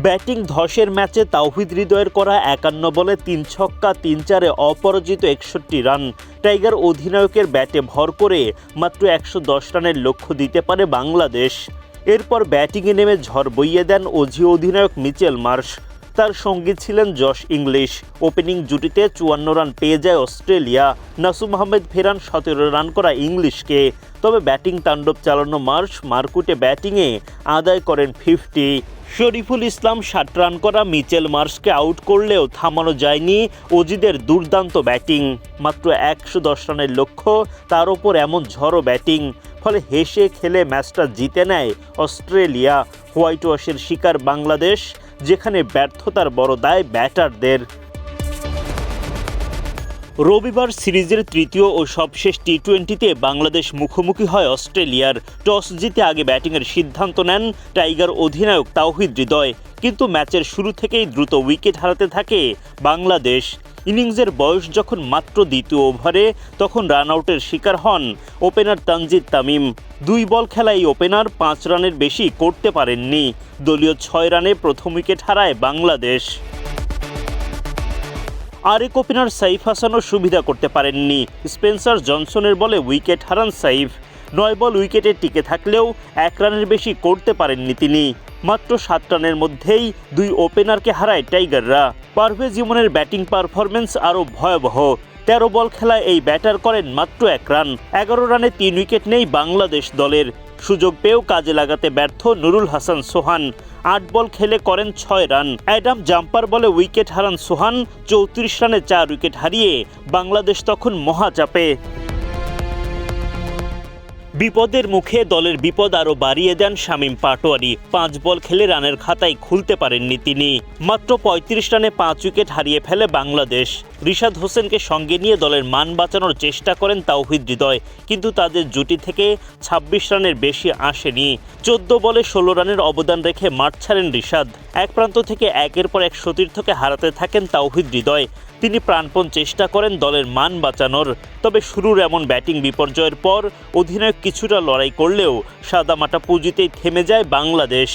Batting ধসের ম্যাচে তাওহিদ হৃদয়ের করা ৫১ বলে ৩ ছক্কা ৩ চারে অপরাজিত ৬১ রান। টাইগার অধিনায়কের ব্যাটে ভর করে মাত্র ১১০ রানের লক্ষ্য দিতে পারে বাংলাদেশ। এরপর ব্যাটিংয়ে নেমে ঝড় বইয়ে দেন অজি অধিনায়ক মিচেল মার্শ। তার সঙ্গী ছিলেন জশ ইংলিশ। ওপেনিং জুটিতে ৫৪ রান পেয়ে যায় অস্ট্রেলিয়া। নাসুম আহমেদ ফেরান ১৭ রান করা ইংলিশকে। তবে ব্যাটিং তাণ্ডব চালানো মার্শ মারকুটে ব্যাটিংয়ে আদায় করেন ৫০। শরীফুল ইসলাম ৬০ রান করা মিচেল মার্শকে আউট করলেও থামানো যায়নি অজিদের দুর্দান্ত ব্যাটিং। মাত্র ১১০ রানের লক্ষ্য, তার ওপর এমন ঝড়ো ব্যাটিং। ফলে হেসে খেলে ম্যাচটা জিতে নেয় অস্ট্রেলিয়া। হোয়াইট ওয়াশের শিকার বাংলাদেশ, যেখানে ব্যর্থতার বড় দায় ব্যাটারদের। রবিবার সিরিজের তৃতীয় ও সবশেষ টি-20তে বাংলাদেশ মুখোমুখি হয় অস্ট্রেলিয়ার। টস জিতে আগে ব্যাটিংয়ের সিদ্ধান্ত নেন টাইগার অধিনায়ক তাওহিদ হৃদয়, কিন্তু ম্যাচের শুরু থেকেই দ্রুত উইকেট হারাতে থাকে বাংলাদেশ। ইনিংসের বয়স যখন মাত্র দ্বিতীয় ওভারে, তখন রান আউটের শিকার হন ওপেনার তানজিদ তামিম। ২ বল খেলা এই ওপেনার ৫ রানের বেশি করতে পারেননি। দলীয় ৬ রানে প্রথম উইকেট হারায় বাংলাদেশ। আরেক ওপেনার সাইফ হাসানও সুবিধা করতে পারেননি। স্পেন্সার জনসনের বলে উইকেট হারান সাইফ। ৯ বল উইকেটে টিকে থাকলেও ১ রানের বেশি করতে পারেননি তিনি। মাত্র ৭ রানের মধ্যেই ২ ওপেনারকে হারায় টাইগাররা। পারভেজ ইমনের ব্যাটিং পারফরম্যান্স আরও ভয়াবহ। ১৩ বল খেলায় এই ব্যাটার করেন মাত্র ১ রান। ১১ রানে ৩ উইকেট নেই বাংলাদেশ দলের। সুযোগ পেয়েও কাজে লাগাতে ব্যর্থ নুরুল হাসান সোহান। ৮ বল খেলে করেন ৬ রান। অ্যাডাম জাম্পার বলে উইকেট হারান সোহান। ৩৪ রানে ৪ উইকেট হারিয়ে বাংলাদেশ তখন মহাচাপে। বিপদের মুখে দলের বিপদ আরও বাড়িয়ে দেন শামীম পাটোয়ারি। ৫ বল খেলে রানের খাতায় খুলতে পারেননি তিনি। মাত্র ৩৫ রানে ৫ উইকেট হারিয়ে ফেলে বাংলাদেশ। রিশাদ হোসেনকে সঙ্গে নিয়ে দলের মান বাঁচানোর চেষ্টা করেন তাওহিদ হৃদয়, কিন্তু তাদের জুটি থেকে ২৬ রানের বেশি আসেনি। ১৪ বলে ১৬ রানের অবদান রেখে মাঠ ছাড়েন রিশাদ। এক প্রান্ত থেকে একের পর এক সতীর্থকে হারাতে থাকেন তাওহিদ হৃদয়। তিনি প্রাণপণ চেষ্টা করেন দলের মান বাঁচানোর। তবে শুরুর এমন ব্যাটিং বিপর্যয়ের পর অধিনায়ক কিছুটা লড়াই করলেও সাদামাটা পুঁজিতেই থেমে যায় বাংলাদেশ।